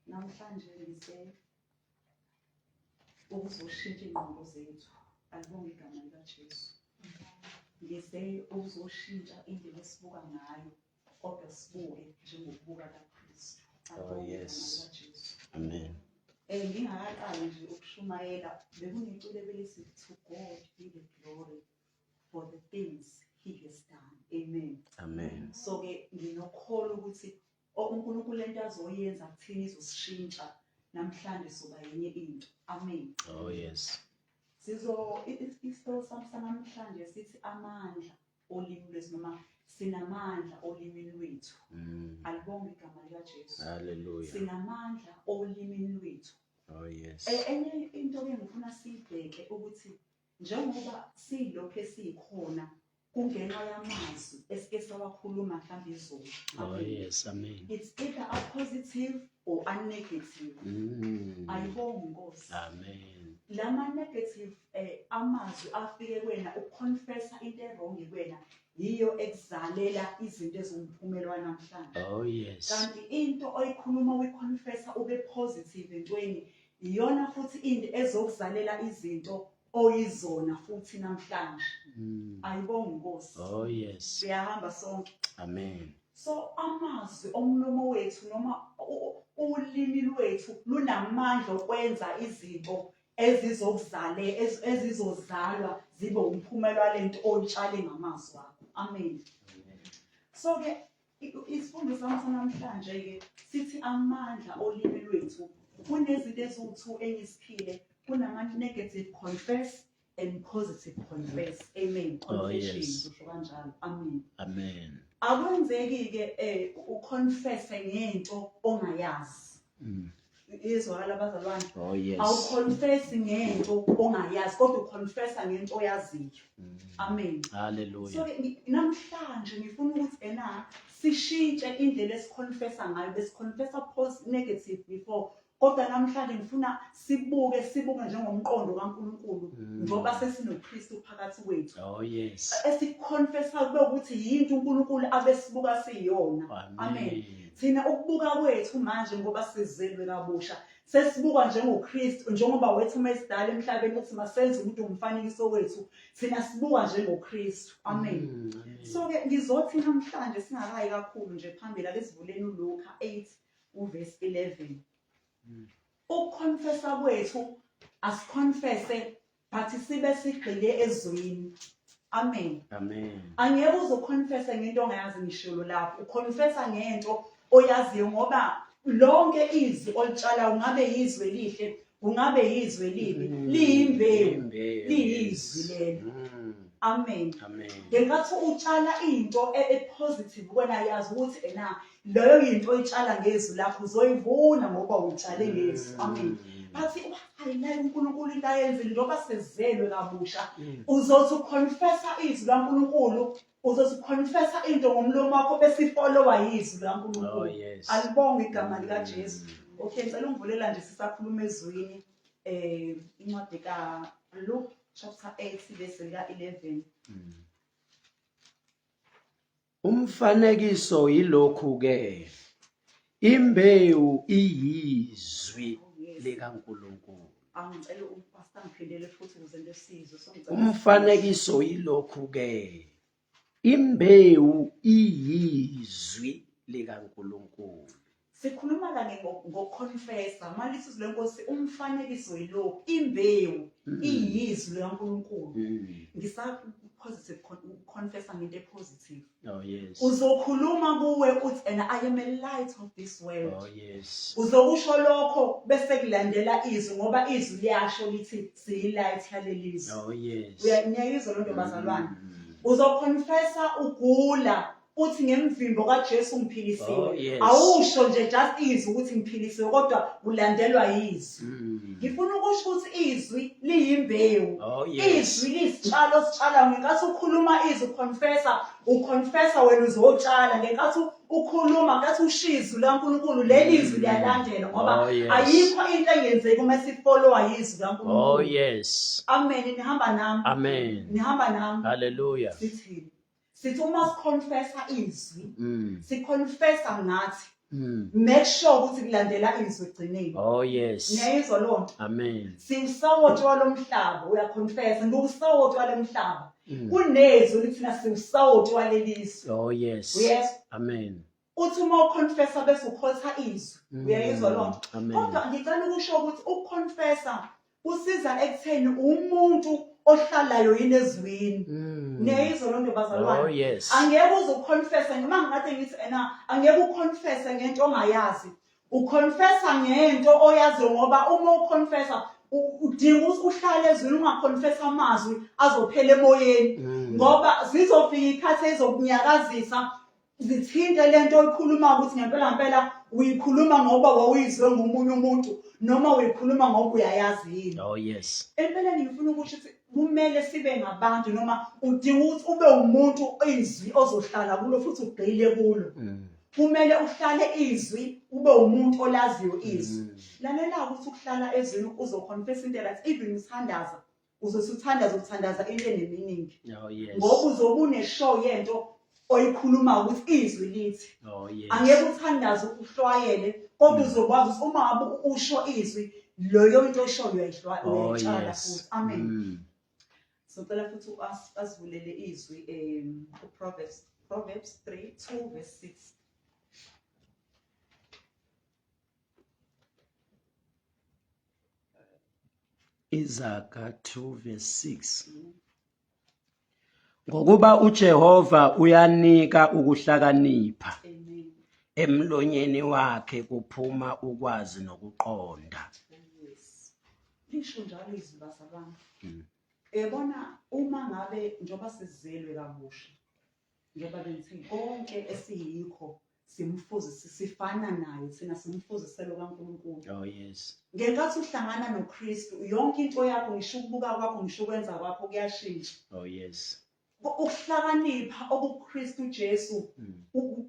namhlanje ngize ukuzoshintsha ingqondo zethu. Alibonge igama likaJesu. Ngize ukuzoshintsha indlela esibuka ngayo, kodwa sibuke njengokubuka kaKristu. Oh yes. Amen. Ngingakaqali nje ukushumayela, bekunecule belithi to God be the glory for the things he has done. Amen. Amen. So ke nginokholo ukuthi uNkulunkulu lento azoyenza kuthina izosishintsha namhlanje soba yenye into. Amen. Oh yes. Isihloko sami sanamhlanje sithi amandla olimi lwethu noma sinamandla olimini lwethu. Alibonge igama likaJesu. Hallelujah. Sinamandla olimini lwethu. Oh yes. Enye into ke ngifuna siyibheke ukuthi njengoba silokho esikhona kungenxa yamazwi esike sawakhuluma mhlawumbe izolo. Oh yes, amen. It's either a positive or a negative. Ayibonge Nkosi. Amen. Lama negative amazwi afike kuwena ukuconfessa into errong kuwena yiyo ekuzalela izinto ezingumphumela namhlanje. Oh yes. Kanti into oyikhuluma uyiconfessa ube positive entweni iyona futhi into ezokuzalela izinto oyizona futhi namhlanje. Ayibonge Nkosi. Oh yes. Siyahamba sonke. Amen. So amazwi omlomo wethu noma ulimi lwethu lunamandla okwenza izinto ezizozalwa zibe umphumela walento oyitshale ngamazwi akho. Amen. So ke isifundo sami namhlanje ke sithi amandla olimi lwethu kunezinto eziwu2 engisiphile, kunama negative confess and positive confess. Amen. Confession kusho kanjalo. Amen. Amen. Akwenzeki ke uconfess ngento ongayazi. Izwakala abazalwane. Oh yes. Awuconfess ngento ongayazi kodwa uconfessa ngento oyaziyo. Amen. Hallelujah. So namhlanje ngifuna ukuthi sishintshe indlela esiconfessa ngayo. Besiconfessa negative before, kodwa namhlanje ngifuna sibuke njengomqondo kaNkulunkulu ngoba sesinoKristu phakathi kwethu. Oh yes. Esiconfessa kube ukuthi yinto uNkulunkulu abesibuka siyona. Amen. Thina ukubuka kwethu manje ngoba sizelwe kabusha sesibuka njengoKristu, njengoba wethu mesidala emhlabeni uthi masenze umuntu umfanekiso wethu, thina sibuka njengoKristu. Amen. So ke ngizothi namhlanje singakayi kakhulu nje phambili ake sivuleni uLuka 8 uverse 11. Ukuconfessa kwethu asiconfesse but sibe sigxile ezweni. Amen. Amen. Angeke uzoconfessa ngento ongayazi ngishilo lapho. Uconfessa ngento oyaziyo ngoba lonke izwi olitshala ungabe yizwe lihle, ungabe yizwe libi, liyimbewu, liyizwi lelo. Amen. Amen. Ngenkathi utshala into epositive wena yazi ukuthi leyo into oyitshala ngezwi lakho uzoyivuna ngoba utshale ngezwi. Amen. Bathi hayilayo uNkulunkulu into ayenzile ngoba sezelwe kabusha. Uzothi uconfessa izwi laNkulunkulu, uzothi uconfessa into ngomlomo wakho bese followa yizwi laNkulunkulu. Oh yes. Alibonge igama likaJesu. Okay, ngicela ungivulela nje sisakhuluma ezwini incwadi kaLuke chapter 8 verse 11. Umfanekiso yilokhu ke, imbewu iyizwi likaNkulunkulu. Angicela umpastor ngiphindele futhi ukuze lesizwe Umfanekiso yilokhu ke, imbewu iyizwi likaNkulunkulu. sikhuluma la ngoconfessa malithi izwi lenkosi umfanekiso yilokhu, imbewu iyizwi likaNkulunkulu. Ngisa positive confessa ngento positive. Oh yes. Uzokhuluma kuwe uthi I am a light of this world. Oh yes. Uzokusho lokho bese kulandela izwi ngoba izwi liyasho lithi siyilight yalelizwe. Oh yes. Uyayizwa lonto bazalwane. Uzoconfessa ugula uthi ngemvimbo kaJesu ngiphilisiwe. Awusho nje just izwi ukuthi ngiphilisiwe kodwa ulandelwa izwi. Ngifuna ukusho ukuthi izwi liyimbewu. Izwi lisitshalo sitshala ngenkathi ukhuluma izwi uconfessa wena uzotshala ngenkathi ukhuluma ngathi ushizwe laNkulunkulu leli izwi liyalandela ngoba ayikho into engenzeki uma sifollowa yizwi laNkulunkulu. Oh yes. Amen. Nihamba nami. Amen. Nihamba nami. Hallelujah. Sithi uma siconfessa izwi, siconfessa ngathi make sure ukuthi kulandela izwi egcineni. Oh yes. Ngiyayizwa lonto. Amen. Siwusawoti walomhlaba, uyaconfessa ngusawoti walomhlaba. Kunezwi lithi na siwusawoti walelizwe. Oh yes. Yes. Amen. Uthi uma uconfessa bese ukhotha izwi. Uyayizwa lonto. Amen. Kodwa ngicela ukusho ukuthi ukuconfessa kusiza ekutheni umuntu ohlalayo yini ezwini. Ngiyayizwa lonto bazalwane. Oh yes. Angeke uze uconfessa noma ngathi ngithi angeke uconfessa ngento ongayazi. Uconfessa ngento oyaziyo ngoba uma uconfessa udinga ukuthi uhlale ezwini ungaconfessa amazwi azophela emoyeni ngoba zizofika ikhathi ezokunyakazisa zithinte lento oyikhuluma ukuthi ngempela uyikhuluma ngoba wawuyizwe ngomunye umuntu noma uyikhuluma ngoba uyayazi yini. Oh yes. Empeleni ngifuna ukusho ukuthi kumele sibe ngabantu noma udinga ukuthi ube umuntu izwi ozohlala kulo futhi ugxile kulo. Kumele uhlale izwi ube umuntu olaziyo izwi. Lalela ukuthi ukuhlala ezwini uzoconfessa into right even uthandaza uzothandaza into enemeaning. Oh yes. Ngoba uzobe uneshow yento oyikhuluma ukuthi izwi lithi. Oh yes. Angeke uthandaze uhlwayele kodwa uzokwazi ukuthi uma ngabe usho izwi loyo into oyishoyo uyayitshala futhi. Amen. Socela futhi asivulele izwi Proverbs 3:2 verse 6. Izaga 2 verse 6. Ngokuba uJehova uyanika ukuhlakanipha. Amen. Emlonyeni wakhe kuphuma ukwazi nokuqonda. Yes. Lisho njalo izwi bazalwane. Ebona uma ngabe njoba sizelwe kabusha. Njoba bengithi konke esiyikho simfuzise sifana naye thina simfuziselo kaNkulunkulu. Oh yes. Ngenkathi uhlangana noKristu yonke into yakho ngisho ukubuka kwakho ngisho ukwenza kwakho kuyashintsha. Oh yes. Ukuhlakanipha okuKristu Jesu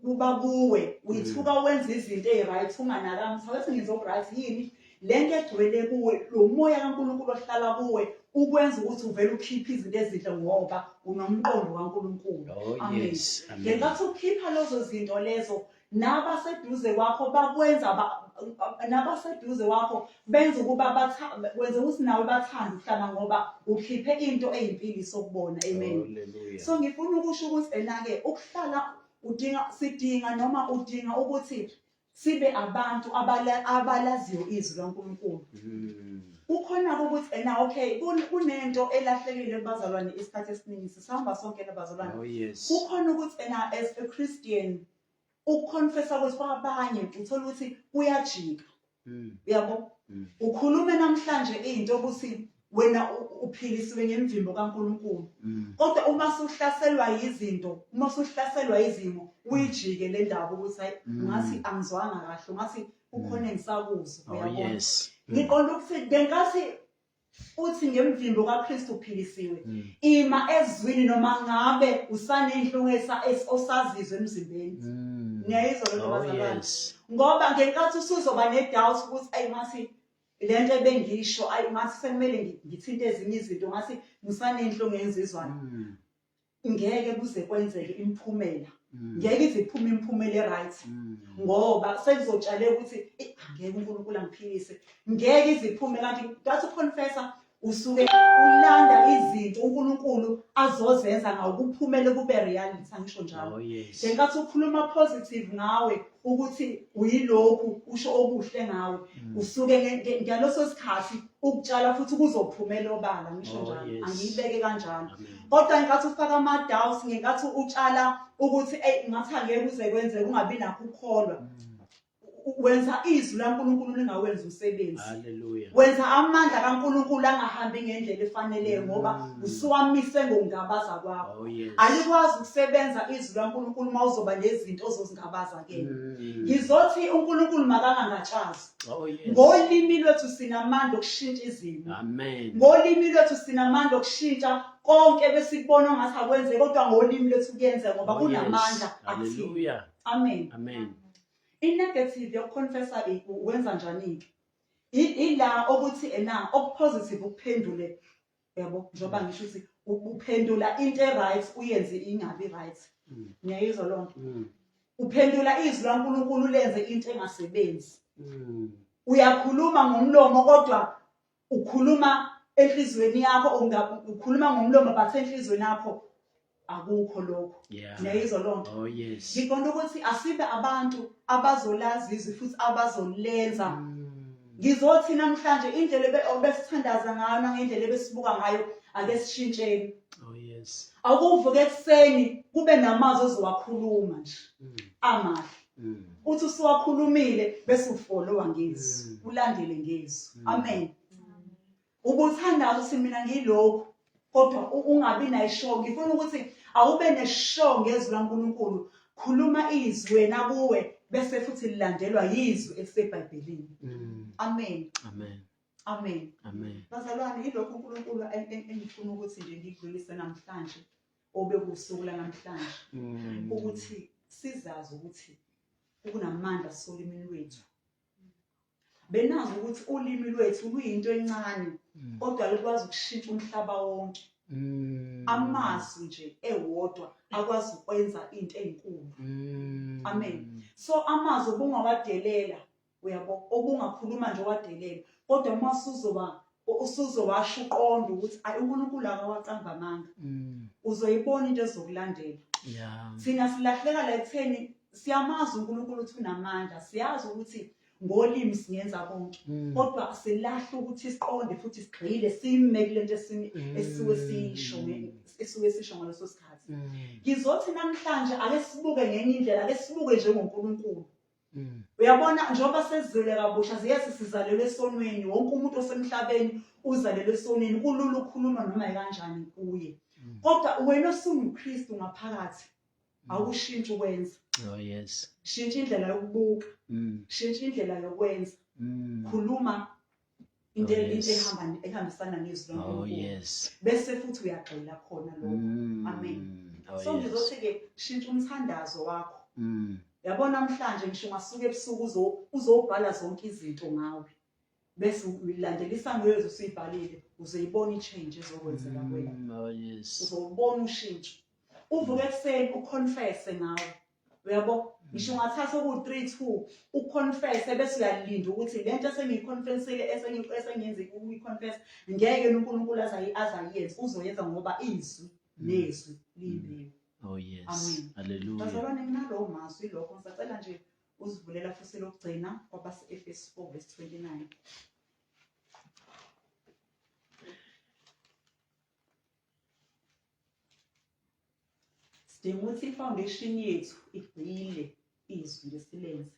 kuba kuwe uyithuka wenza izinto eziright unganakanga sawethi ngizoright yini lento egcwele kuwe lo moya kaNkulunkulu ohlala kuwe ukwenza ukuthi uvele ukhiphe izinto ezinhle ngoba unomqondo kaNkulunkulu. Amen. Ngenkathi ukhipha lezo zinto lezo nabaseduze kwakho bakwenza nabaseduze kwakho benza ukuba wenza ukuthi nawe bathande ukuhlala ngoba ukhiphe into eyimpilo sokubona. Amen. Hallelujah. So ngifuna ukusho ukuthi enake ukuhlala sidinga noma udinga ukuthi sibe abantu abalaziyo izwi laNkulunkulu. Ukhona ukuthi okay kunento elahlekile bazalwane isikhathi esiningi sisahamba sonke labazalwane. Oh yes. Ukhona ukuthi as a Christian ukuconfessa kwethu kwabanye uthola ukuthi kuyajika. Uyabo? Ukhulume namhlanje into ukuthi wena uphilisiwe ngemvimbo kaNkulunkulu. Kodwa uma usuhlaselwa yizinto, uma usuhlaselwa izimo, uyijike le ndaba ukuthi hayi ngathi angizwanga kahle, ngathi ukhona engisakuzwa. Oh yes. Ngiqonda ukuthi ngenkathi uthi ngemvimbo kaKristu uphilisiwe ima ezwini noma ngabe usanenhlungesa osazizwe emzimbeni. Ngiyayizwa lo bazalwane. Ngoba ngenkathi usuzoba nedoubt ukuthi ayi ngathi lento ebengiyisho ayi ngathi sekumele ngithinte ezinye izinto ngathi ngisanenhlungu engizizwayo. Ngeke kuze kwenzeke imphumela. Ngeke iziphume imphumela eright. Ngoba sekuzotshaleka ukuthi angeke uNkulunkulu angiphilise. Ngeke iziphume kanti ngathi uconfessa usuke ulanda izinto uNkulunkulu azozenza ngawo kuphumele kube reality angisho njalo. Ngenkathi ukhuluma positive ngawe ukuthi uyilokhu usho obuhle ngawe usuke ngaloso sikhathi ukutshala futhi kuzophumela obala ngisho njalo angiyibeke kanjalo. Kodwa ngenkathi ufaka ama doubts ngenkathi utshala ukuthi ngathi angeke kuze kwenzeke ungabi nakho ukukholwa wenza izwi laNkulunkulu lingawenza umsebenzi. Hallelujah. Wenza amandla kaNkulunkulu angahambi ngendlela efaneleyo ngoba usuwamise ngokungabaza kwakho. Alikwazi ukusebenza izwi laNkulunkulu mawuzoba nezinto ozozingabaza ke. Ngizothi uNkulunkulu makangangatshazi. Ngolimi lwethu sinamandla okushintsha izimo. Amen. Ngolimi lwethu sinamandla okushintsha konke besikubona ngathi akwenze kodwa ngolimi lwethu kuyenza ngoba kunamandla. Hallelujah. Amen. Amen. I-negative yokuconfessa wenza njani-ke? Ila ukuthi okupositive ukuphendule. Yabo, njoba ngisho ukuthi uphendula into right uyenze ingabi right. Ngiyayizwa lonto. uphendula izwi laNkulunkulu lenze into engasebenzi. Uyakhuluma ngomlomo kodwa ukhuluma enhlizweni yakho ukhuluma ngomlomo but enhlizweni yakho akukho lokho. Neyizwa lonto. Oh yes. Ngiqonda ukuthi asibe abantu abazolazi izwi futhi abazolenza. Ngizothi namhlanje indlela obesithandaza ngayo nangendlela ebesibuka ngayo ake sishintsheni. Oh yes. Akuvuke ekseni kube namazwi ozowakhuluma nje. Amahle. Uthi usuwakhulumile bese ufollowa ngezwi, ulandele ngezwi. Amen. Ubuthandaza ukuthi mina ngilokho kodwa ungabi nayishow. Ngifuna ukuthi awube neshow ngezwi laNkulunkulu. Khuluma izwi wena kuwe bese futhi lilandelwa yizwi eliseBhayibhelini. Amen. Amen. Amen. Amen. Bazalwane ilokho uNkulunkulu engifuna ukuthi nje ngikudlulise namhlanje obekusuku la namhlanje ukuthi sizazi ukuthi kunamandla solimini lwethu. Benazi ukuthi ulimi lwethu luyinto encane kodwa likwazi ukushintsha umhlaba wonke. Amazwi nje ewodwa akwazi ukwenza into ezinkulu. Amen. So amazwi obungawadelela uyabo obungakhuluma nje wadelela kodwa uma usuzowasho uqonda ukuthi uNkulunkulu akawacanga amanga. Uzoyibona into ezokulandela. Thina silahleka la ekutheni siyamazi uNkulunkulu uthi unamandla. Siyazi ukuthi ngolimi singenza konke kodwa silahle ukuthi siqonde futhi sigxile sime kulento esisuke sisho ngaleso sikhathi. Ngizothi namhlanje ake sibuke ngenye indlela, ake sibuke njengoNkulunkulu. Uyabona njengoba sezizele kabusha ziyase sizalelwe esonweni, wonke umuntu osemhlabeni uzalelwe esonweni, kulula ukukhuluma noma kanjani kuye. Kodwa wena osunguKristu ngaphakathi awushintshe ukwenza. Oh yes. Shintsha indlela yokubuka. Shintsha indlela yokwenza. Khuluma into ehambisana nezwi laNkulunkulu. Oh yes. Bese futhi uyagxila khona lokho. Amen. So ngizothi ke shintsha umthandazo wakho. Yabona namhlanje ngisho ngasuka ebusuku uzobhala zonke izinto ngawe. Bese uyilandelisa ngezwi usibhalile uzoyibona i-change ezokwenzeka kuwena. Oh yes. Uzobona ushintsho. Uvuke ekseni uconfess ngawe. Uyabo ngisho ngathatha ku3-2 uconfess bese uyalinda ukuthi lento esengiyiconfessile esengiyenze ukuyiconfess ngeke uNkulunkulu azayenza uzoyenza ngoba izwi nezwi libe. Oh yes. Amen. Hallelujah. Bazalwane nginalowo mazwi lokho ngisacela nje uzivulela futhi lokugcina kwabase Efesu 4:29. Sidinga ukuthi ifoundation yethu igxile izwi lesilenze.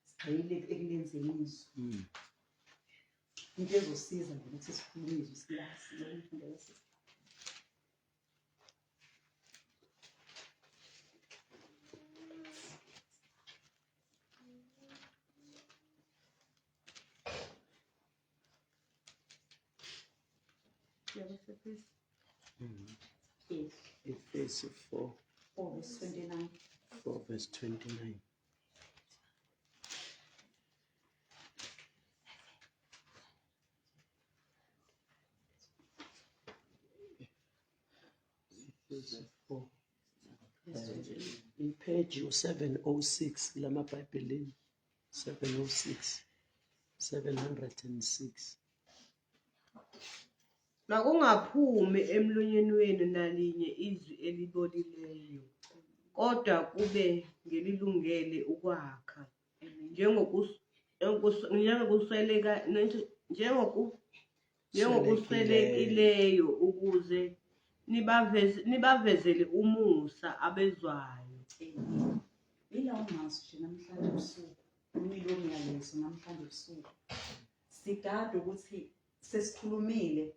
Sigxile ekulenzeni izwi. Into ezosiza ukuthi sikhulume izwi silahla. Efesu 4:29. 4:29. Efesu 4. Page 706 lama Bhayibhelini 706 706. Nakungaphumi emlonyeni wenu nalinye izwi elibolileyo kodwa kube ngelilungele ukwakha njengokuswelekileyo ukuze nibavezele umusa abezwayo. Ilawo mazwi namhlanje ebusuku umilo ngiyalezo namhlanje ebusuku sigade ukuthi sesikhulumile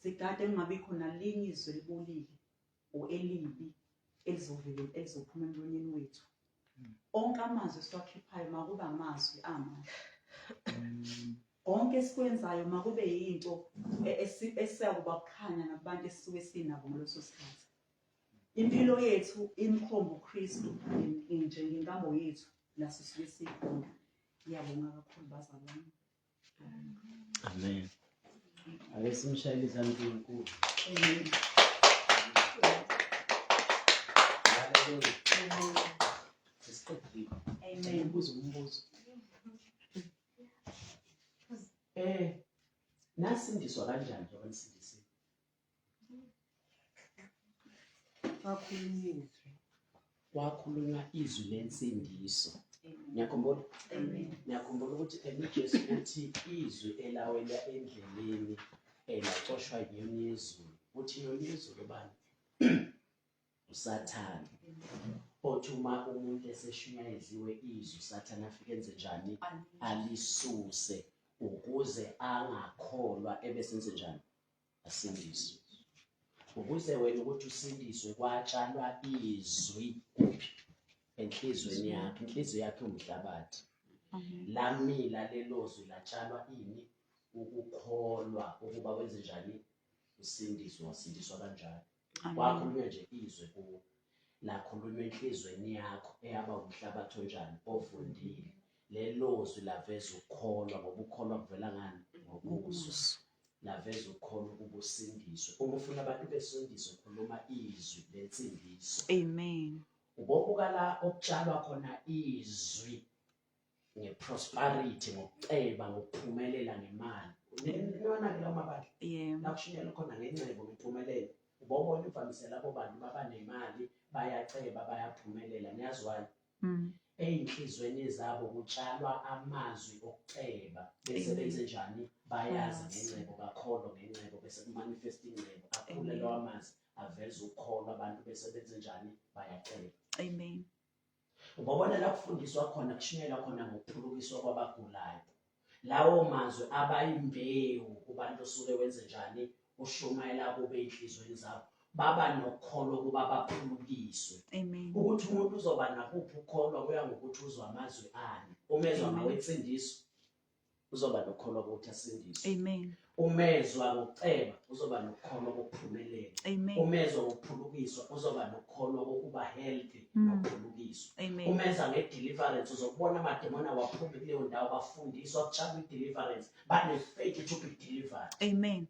sigade engabe khona linye izwi elibolile o elibi elizophuma emlonyeni wethu. Onke amazwi esiwakhiphayo makuba amazwi amahle. Konke esikwenzayo makube yinto esiyakuba kukhanya nabantu esisuke sinabo ngaleso sikhathi. Impilo yethu imkhomba uKristu nje ngenkambo yethu la sisuke sikhona. Ngiyabonga kakhulu bazalwane. Amen. Ake simshayele izandla ezinkulu. Amen. Hallelujah. umbuzo. Nasindiswa kanjani njengoba nisindisiwe? Kwakhulunywa izwi lensindiso. Ngiyakhumbula? Ngiyakhumbula ukuthi uJesu uthi izwi elawela endleleni elacoshwa inyoni yezulu. Uthi inyoni yezulu bani? uSathane. Othi uma umuntu eseshunyayeziwe izwi uSathane afike enze njani? Alisuse ukuze angakholwa ebesenze njani? Asindiswe. Ukuze wena ukuthi usindiswe kwatshalwa izwi kuphi? Enhlizweni yakhe. Inhliziyo yakhe umhlabathi. Lamila lelozwi latshalwa ini? Ukukholwa ukuba wenze njani? Usindiswe. Wasindiswa kanjani? Kwakhulunywa nje izwi kuwo. Lakhulunywa enhlizweni yakho eyaba umhlabathi onjani? Ovundile. Lelozwi laveza ukukholwa, ngoba ukukholwa kuvela ngani? Ngokuzwa. Laveza ukukholwa ukuba usindiswe. Uma ufuna abantu besindiswe khuluma izwi lensindiso. Amen. Ubobuka la okutshalwa khona izwi ngeprosperity, ngokuceba, ngokuphumelela ngemali. Nibona ke lawo mabali? La kushinyela khona ngencebo ngempumelelo. Ubobona imvamisela abo bantu babanemali, bayaceba, bayaphumelela. Niyazwani? Ey'nhlizweni zabo kutshalwa amazwi okuceba. Bese benze njani? Bayazi ngencebo, bakholwa ngencebo, bese kumanifesta ingcebo. Akhule lawo amazwi aveza ukukholwa, abantu bese benze njani? Bayaceba. Amen. Ubabona la kufundiswa khona, kushunyelwa khona ngokuphulukiswa kwabagulayo. Lawo mazwi abayimbewu kubantu osuke wenze njani? Ushumayela kube enhlizweni zabo. Baba nokukholwa ukuba baphulukiswe. Amen. Ukuthi umuntu uzoba nakuphi ukukholwa kuya ngokuthi uzwa amazwi ani. Umezwa ngawensindiso uzoba nokukholwa ukuthi asindiswe. Amen. Umezwa ngokuceba uzoba nokukholwa kokuphumelela. Amen. Umezwa ngokuphulukiswa uzoba nokukholwa kokuba healthy nokuphulukiswa. Amen. Umezwa ngedeliverance uzokubona amademona waphuma kuleyo ndawo bafundiswa kutshalwa ideliverance, bane-faith to be delivered. Amen.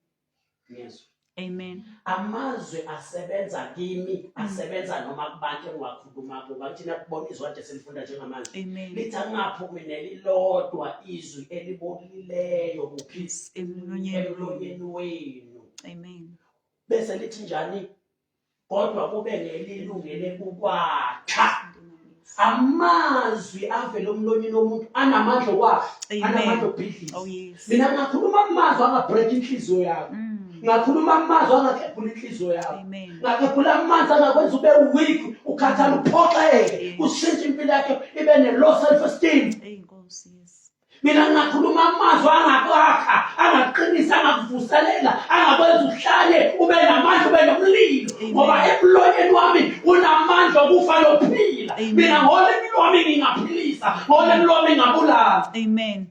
Yes. Amen. Amazwi asebenza kimi, asebenza noma kubantu engiwakhuluma kuba. Thina kubona izwi kade selifunda njengamanje. Amen. Lithi angaphumi nelilodwa izwi elibolileyo kuphi? Emlonyeni wenu. Amen. Bese lithi njani? Kodwa kube nelilungele ukwakha. Amazwi avela omlonyeni womuntu anamandla okwakha, anamandla okubhidliza. Oh yes. Mina ngakhuluma amazwi angabreak inhliziyo yakho. Ngakhuluma amazwi angakhephula inhliziyo yakho. Amen. Ngakhephula amazwi angakwenza ube weak, ukhathala, uphoxeke, ushintshe impilo yakho ibe ne-low self-esteem. Yes. Mina ngakhuluma amazwi angakwakha, angaqinisa, angakuvuselela, angakwenza uhlale ube namandla, ube nomlilo. Ngoba emlonyeni wami unamandla okufa nokuphila. Mina ngolimi lwami ngingaphilisa, ngolimi lwami ngingabulala. Amen.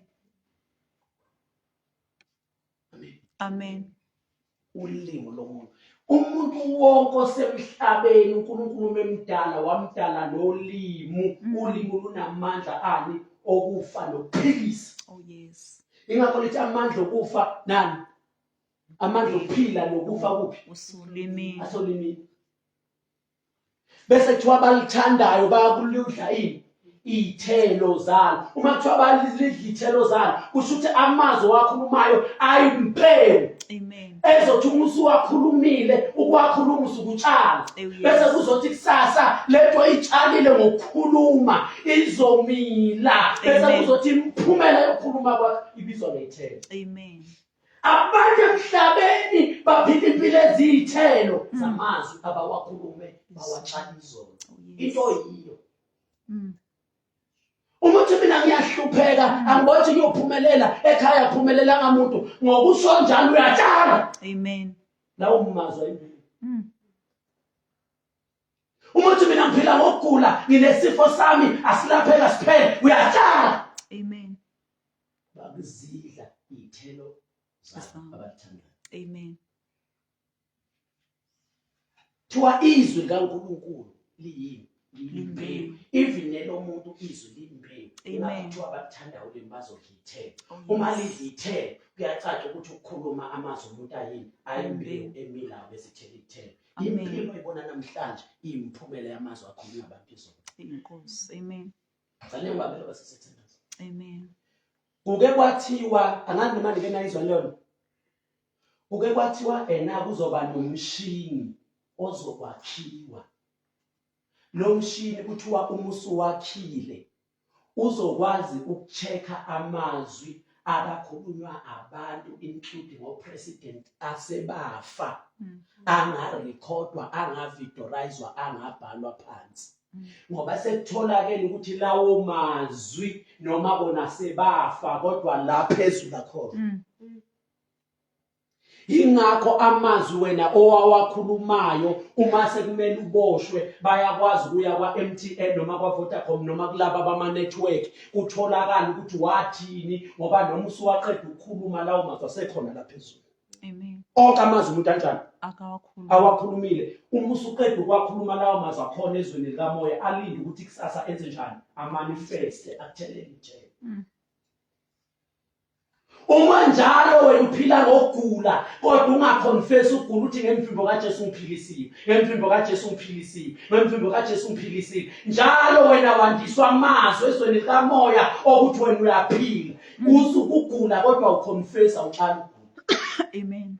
Amen. Ulimi lomuntu. Umuntu wonke osemhlabeni uNkulunkulu memdala wamdala nolimi. Ulimi lunamandla ani? Okufa nokuphilisa. Oh yes. Ingakho lithi amandla okufa nani? Amandla okuphila nokufa kuphi? Usulimini. Asolimini. Bese kuthiwa abalithandayo bayakuludla ini? Iy'thelo zalo. Uma kuthiwa balidla iy'thelo zalo, kusho ukuthi amazwi owakhulumayo ayimpewu. Amen. Ezothi uma usuwakhulumile, ukwakhuluma usukutshala. Bese kuzothi kusasa lento oyitshalile ngokukhuluma izomila. Bese kuzothi imiphumela yokukhuluma kwakho ibizwa ngey'thelo. Amen. Abantu emhlabeni baphila impilo eziyithelo zamazwi abawakhulume bawatshala izona. Into yiyo. Umuthi mina ngiyahlupheka, angiboni ukuthi ngiyophumelela ekhaya, aphumelela ngamuntu. Ngokusho njalo uyatshala. Amen. Lawo mazwi impilo. Umuthi mina ngiphila ngokugula, nginesifo sami asilapheka siphele, uyatshala. Amen. Bakuzidla iy'thelo zabo abathandayo. Amen. Thiwa izwi likaNkulunkulu liyini? Limbewu. Even nelomuntu izwi limbewu. Ingakuthiwa abathandayo ulimi bazodla iy'thelo. Uma lidla iy'thelo kuyacaca ukuthi ukukhuluma amazwi omuntu ayini? Ayimbewu emilayo bese ithela iy'thelo. Impilo oyibona namhlanje iyimphumela yamazwi akhulunywa abantu izolo. Inkosi. Amen. Fanele ngibabele basesithandazo. Kuke kwathiwa angani noma ndike nayizwa lona. Kuke kwathiwa kuzoba nomshini ozokwakhiwa. Lo mshini kuthiwa uma usuwakhile uzokwazi ukuchecka amazwi akakhulunywa abantu including opresident asebafa angarekhodwa angavidorizwa angabhalwa phansi. Ngoba sekutholakele ukuthi lawo mazwi noma bona sebafa kodwa la phezulu akhona. Ingakho amazwi wena owawakhulumayo uma sekumele uboshwe bayakwazi ukuya kwa MTN noma kwa Vodacom noma kulaba bama network kutholakala ukuthi wathini ngoba noma usuwaqeda ukukhuluma lawo mazwi asekhona la phezulu. Amen. Onke amazwi umuntu kanjani Akawakhuluma. awakhulumile. Uma usuqeda ukwakhuluma lawo mazwi akhona ezweni likamoya alinde ukuthi kusasa enze njani amanifeste akuthelele ijele. Uma njalo wena uphila ngokugula kodwa ungaconfess ukugula uthi ngemvimbo kaJesu ngiphilisiwe, ngemvimbo kaJesu ngiphilisiwe, ngemvimbo kaJesu ngiphilisiwe. Njalo wena wandiswa amazwi ezweni likamoya ukuthi wena uyaphila. Usuku ukugula kodwa uconfessa uqala. Amen.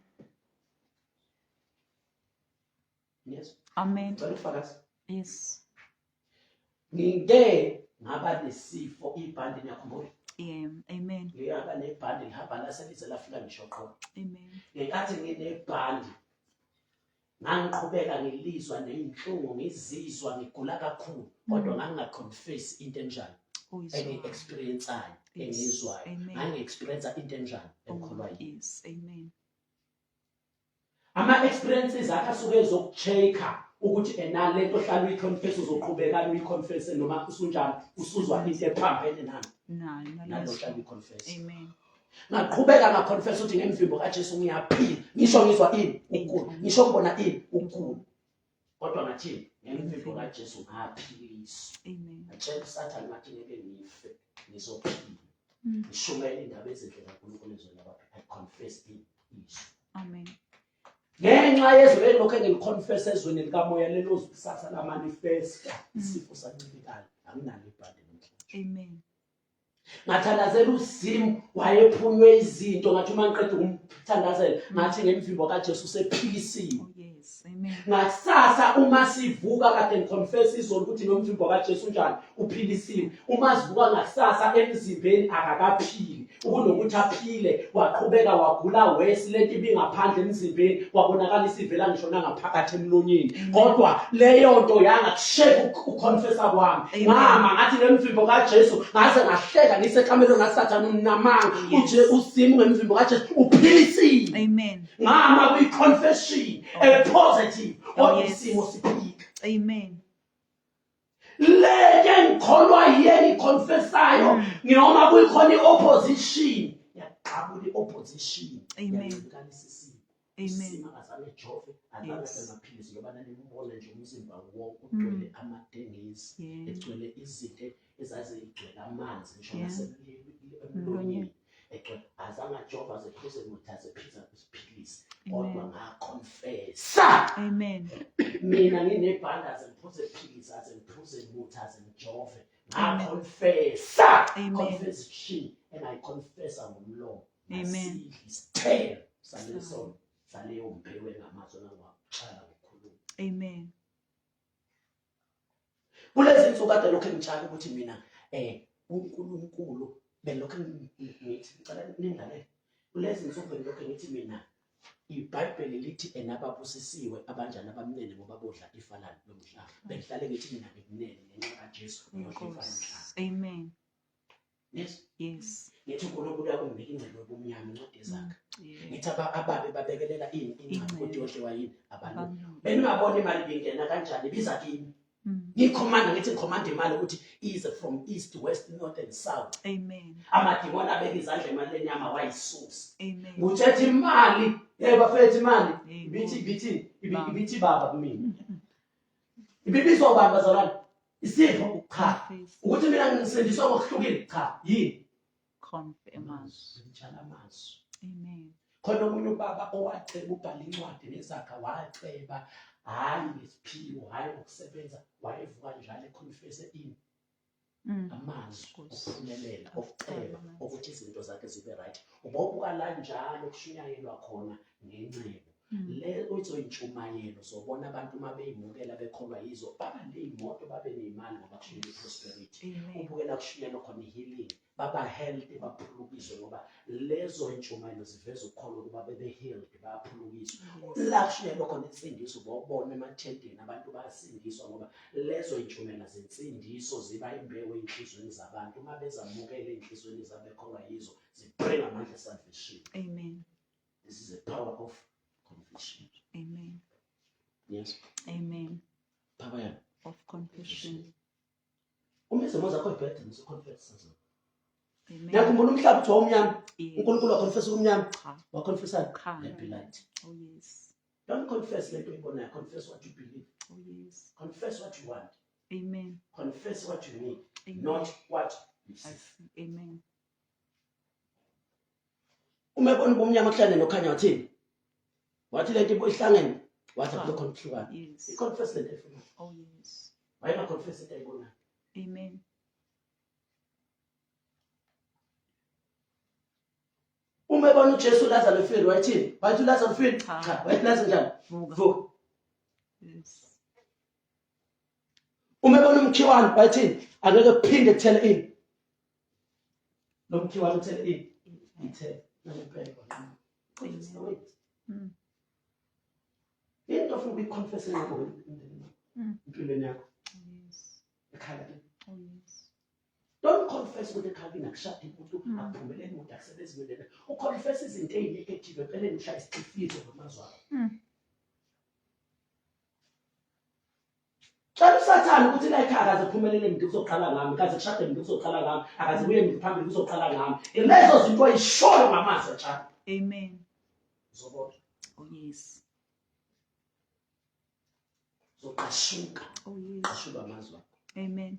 Yes. Amen. Balufakazi. Yes. Ngike ngaba nesifo ibhandi ngiyakhumbula. Yeah. Amen. Ngiyaba nebhandi ngihamba laselise lafika ngisho qho. Amen. Ngenkathi nginebhandi ngangiqhubeka ngilizwa nezinhlungu ngizizwa ngigula kakhulu kodwa ngangingaconfess into enjani engi-experienceayo engizwayo ngangi-experience into enjani ekholwa yini. Yes. Amen. Ama-experiences akhe asuke ezokucheck-a ukuthi lento ohlala uyiconfess uzoqhubeka uyiconfess noma usunjani usuzwa into ephambene nami nalo ohlala uyiconfess. Amen. Ngaqhubeka ngaconfess ukuthi ngemvimbo kaJesu ngiyaphila ngisho ngizwa ini ukugula ngisho ngibona ini ukugula kodwa ngathini ngemvimbo kaJesu ngaphiliswa. Amen. Ngitshela uSathane ngathi ngeke ngife ngizophila ngishumele indaba ezinhle kaNkulunkulu ezweni labantu. I confess izwi. Amen. Ngenxa yezwi lokho engiliconfess ezweni likamoya lelo kusasa la manifesta isifo sancibilala anginalo ibhande namhlanje. Amen. Ngathandazela uZimu wayephunywe izinto ngathi uma ngiqeda ukumthandazela ngathi ngemvimbo kaJesu sephilisiwe. Oh yes. Amen. Ngasasa uma sivuka kade ngiconfess izolo ukuthi nomvimbo kaJesu njani uphilisiwe. Uma sivuka ngasasa emzimbeni akakaphili ukunokuthi aphile waqhubeka wagula wesi lento ibingaphandle emzimbeni wabonakala isivela ngisho nangaphakathi emlonyeni kodwa leyo nto yanga kusheka uconfessa kwami ngama ngathi ngemvimbo kaJesu ngaze ngahleka ngisekhamelo ngasathana unamanga uje uZimu ngemvimbo kaJesu uphilisiwe. Amen. Ngama kwi-confession positive isimo siphika. Amen. Leke ngikholwa yini iconfessayo noma kuyikhona iopposition yaqabula iopposition. Amen. Amen. Azame jove azame amaphilisi ngoba nanibona nje umzimba wonke ugcwele amadengezi egcwele izinto ezazigcwele amanzi ngisho nasemlonyeni egcwele azange jova zephuze muthaze pizza kusiphilisi kodwa ngaconfessa. Amen. Mina nginebhanda zemphuze philisi azemphuze muthaze ngijove ngaconfessa. Confession and I confess ngomlomo. Amen. Isithelo saleso saleyo mphewe ngamazwi angwaqala ukukhuluma. Amen. Kulezi insuku kade lokho ngitshaka ukuthi mina uNkulunkulu belokho ngithi ngicela ningale. Kulezi insuku belokho ngithi mina iBhayibheli lithi enababusisiwe abanjani abamnene ngoba bodla ifa lalo lomhlaba. Bengihlale ngithi mina ngikunene ngenxa kaJesu uyodla ifa lomhlaba. Amen. Yes. Yes. Ngithi uNkulunkulu yakunginika ingcebo yobumnyama incwadi zakhe. Ngithi ababe babekelela ingcebo ukuthi yodliwa yini abantu. Beningabona imali bingena kanjani biza kimi. Ngikhomanda ngithi ngikhomanda imali ukuthi ize from east west north and south. Amen. Amadimoni abeka izandla emalini yami wayisusa. Amen. Nguthethe imali bafethu imali ibithi baba kumina. Ibibizwa ubaba bazalwane isifo cha ukuthi mina ngisindiswa ngokuhlukile cha yini Confirmance. ngitshela amazwi. Amen. Khona umunye ubaba owaceba ubhala incwadi nezakha waceba hayi ngesiphiwo hayi ngokusebenza wayevuka njalo econfesse ini amazwi okuphumelela okuceba ukuthi izinto zakhe zibe right. Ubobuka la njalo kushunyayelwa khona ngenxebo. Le uzoyintshumayelo zobona abantu uma beyimukela bekholwa yizo baba ney'moto babe ney'mali ngoba kushunyelwa i-prosperity. Ubukela kushunyelwa khona i-healing baba healthy baphulukiswe ngoba lezo intshumayelo ziveza ukukholwa ukuba bebe-healed bayaphulukiswa. La kushunyelwa khona insindiso bobona emathenteni abantu bayasindiswa ngoba lezo intshumayelo zensindiso ziba imbewu ey'nhliziyweni zabantu uma bezamukela ey'nhliziyweni zabo bekholwa yizo zibring amandla salvation. Amen. This is the power of confession. Amen. Yes. Amen. Power Of confession. umizimo zakho ibhede nisiconfessa zona. Amen. Ngiyakhumbula umhlaba uthi wawumnyama Yes. uNkulunkulu waconfessa umnyama Cha. waconfessa Cha. let be light. Oh yes. Don't confess lento oyibonayo, confess what you believe. Oh yes. Confess what you want. Amen. Confess what you need, Amen. not what you I see. see. Amen. Uma ebona ubumnyama kuhlangene nokhanya wathini? Wathi lento ihlangene wathi Cha. akukho khona ukuhlukana. Yes. I-confess lento efunayo. Oh yes. Wayingaconfess into ayibonayo. Amen. Uma ebona uJesu uLazaro efile wayithini? Wathi uLazaro ufile? Cha. Cha, wathi Lazaro njani? Vuka. Vuka. Yes. Uma ebona umkhiwane wayithini? Angeke kuphinde kuthele ini. Lo mkhiwane uthele ini. Ithele. Nangempela. Confess the way. Mm. Into ofuna ukuyiconfess ngakho empilweni yakho. Oh yes. Ekhaya. Oh yes. Don't confess ukuthi ekhaya akushadi umuntu akuphumelele umuntu akusebenzi ngene. Uconfess izinto ezinegative empeleni ushaya isifilo ngamazwi akho. Xa usathana ukuthi la ekhaya akaze kuphumelele umuntu kuzoqala ngami, akaze kushade umuntu kuzoqala ngami, akaze kuye umuntu phambili kuzoqala ngami. Lezo zinto ayishoyo ngamazwi atshana. Amen. Uzobona. Oh yes. Zoqashuka. Oh yes. Qashuka amazwi akho. Amen.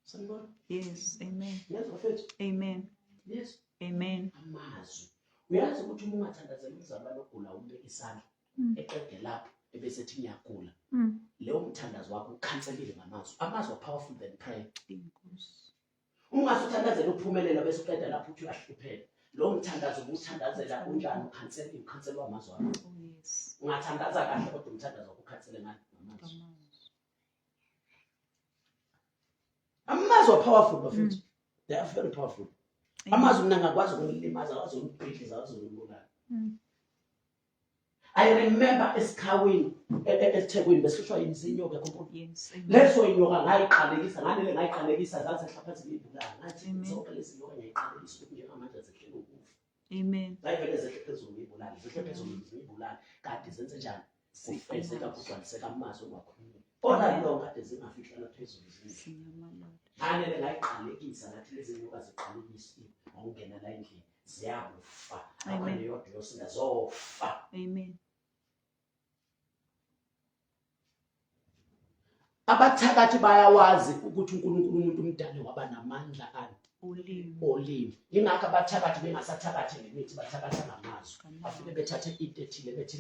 Sanibona? Yes. Amen. Yes, bafethu. Amen. Yes. Amen. Amazwi. Uyazi ukuthi uma ungathandazela umzalwane ogula umbeka isandla eqede lapho ebese ethi ngiyagula. Leyo umthandazo wakho ukhanselile ngamazwi. Amazwi are powerful than prayer. Inkosi. Ungasuthandazela ukuphumelela bese uqeda lapho uthi uyahlupheka. Lo mthandazo ubuthandazela unjani ukhanselwa amazwi akho. Oh yes. Ungathandaza kahle kodwa umthandazo wakho ukhansele ngamazwi. Amazwi. Amazwi are powerful bafethu. They are very powerful. Amen. Amazwi mina ngakwazi ukunilimaza, akwazi ukubhidliza, akwazi ukubulala. I remember esikhaweni eThekwini besishwa inyoka yakho. Yes. Amen. Leso inyoka ngayiqalekisa, nganele ngayiqalekisa zaze hlaphathi ngibulala. Ngathi zonke lezi nyoka ngiyiqalekisa ukuthi njengamanje zehlele ukufa. Amen. Zayivele zehle phezulu ngibulala, zehle phezulu ngibulala. Kade zenze njani? Sifezeka kugcwaliseka amazwi ongakhulumi. Ona lo kade zingafihlana phezulu zindlu. Sinyamalala. Nganele ngayiqalekisa ngathi lezi nyoka ziqalekisiwe. Ngongena la endlini ziyakufa. Amen. Akuyodwa yosinda zofa. Amen. Abathakathi bayawazi ukuthi uNkulunkulu umuntu umdale waba namandla ani olimi. Ingakho abathakathi bengasathakathi ngemithi bathakatha ngamazwi. Bafike bethathe into ethile bethi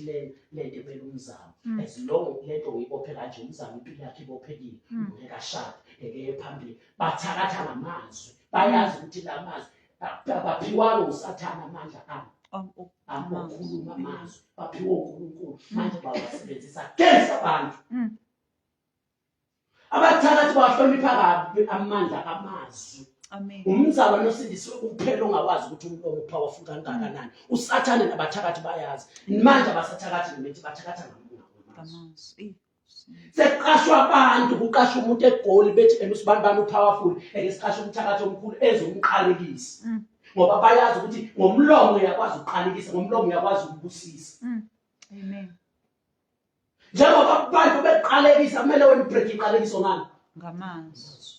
lento emele umzamo. As long lento uyibophe kanje umzamo impilo yakhe ibophekile. Ngeke ashade, ngeke phambili. Bathakatha ngamazwi. Bayazi ukuthi lamazwi baphiwa uSathana amandla ani. Abokhuluma amazwi. Baphiwa uNkulunkulu manje bawasebenzisa against abantu. Abathakathi bawahlonipha kabi amandla amazwi. Amen. Umzalwane osindisiwe kuphela ongawazi ukuthi umlomo powerful kangakanani. USathane nabathakathi bayazi. Manje abasathakathi nemithi bathakatha ngamazwi. Amazwi. Seqashwa abantu kuqashwa umuntu eGoli bethi usibani upowerful ekesikashwa umthakathi omkhulu ezomqalekisa. Ngoba bayazi ukuthi ngomlomo uyakwazi ukuqalekisa, ngomlomo uyakwazi ukubusisa. Amen. Njengoba abantu beqalekisa kumele wena break iqalekiso ngani? Ngamazwi.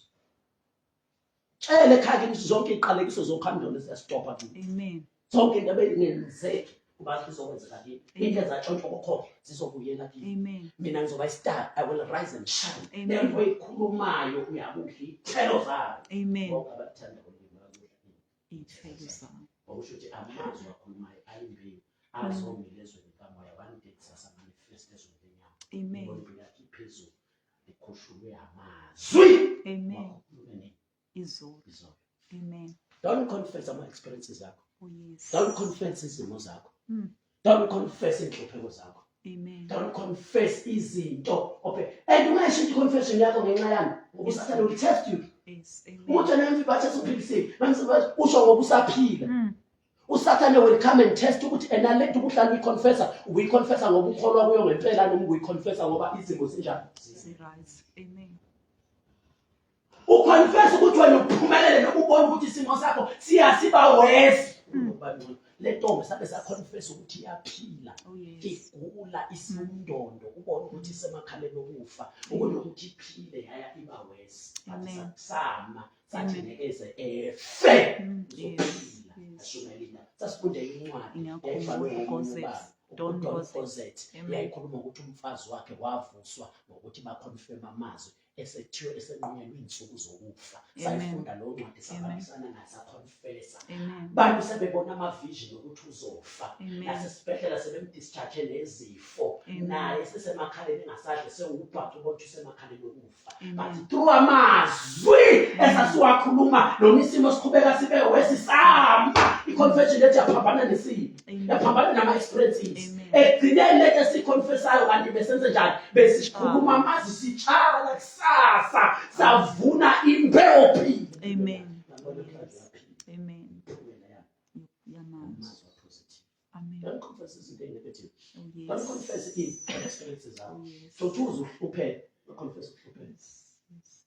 Tshele ekhaya zonke iqalekiso zokuhambela ziyastopha kimi. Amen. Zonke into ebengenzeki kuba sizokwenzeka kimi. Into ezatshontshwa kokhona zizobuyela kimi. Amen. Mina ngizoba istar. I will rise and shine. Amen. Lento oyikhulumayo uyakudla ithelo zayo. Amen. Bonke abathanda ukulima bakudla. Iy'thelo zayo. Okusho ukuthi amazwi akhulumayo ayimbewu azomile ezweni likamoya bantu kusasa manifest ezweni lenyama. Amen. Impilo yakhe iphezulu ikhushulwe amazwi. Amen. Izolo. Amen. Don't confess ama-experiences zakho. Oh, yes. Don't confess izimo zakho. Mm. Don't confess inhlupheko zakho. Amen. Don't confess izinto. Okay. And ungayisho i-confession yakho ngenxa yani. Ngoba usathane will test you. Yes. Amen. Ukuthi nemfi bathi asuphilisile. Manje usho ngoba usaphila. Mm. Usathane will come and test ukuthi enalethi ubuhlala uyiconfessa, uyiconfessa ngoba ukholwa kuyo ngempela noma uyiconfessa ngoba izimo zinjani. Rise. Amen. Uconfess ukuthi wena uphumelele nokubona ukuthi isimo sakho siba worse. Le ntombi sabe saconfess ukuthi iyaphila. Oh, yes. Igula isindondo ubona ukuthi isemakhaleni okufa ukunokuthi iphile yaya iba worse. Amen. Sama sathi ngekeze efe. Yes. Ashumayela sasifunde incwadi Ngiyakhumbula Don Gosset. Gosset yayikhuluma ukuthi umfazi wakhe wavuswa ngokuthi baconfirm amazwi esethiwe esenqunyelwe insuku zokufa. Sayifunda lo ncwadi sabambisana nasaconfessa. Bantu sebebona ama-vision ukuthi uzofa. Nasesibhedlela sebemdischarge nezifo. Naye sesemakhaleni engasadle sewubhacu ukuthi usemakhaleni okufa. But through amazwi esasiwakhuluma noma isimo siqhubeka sibe wesisama i-confession lethi yaphambana nesimo. Yaphambana nama-experiences. Egcineni lethi esiconfessayo kanti besenze njani? Besikhuluma amazwi sitshala kusasa savuna imbewu phila. Amen. Amen. Amen. Don't confess izinto negative. Oh, yes. Don't confess experiences zakho. Oh, yes. So tuze uhlupheke, confess uhlupheke. Yes.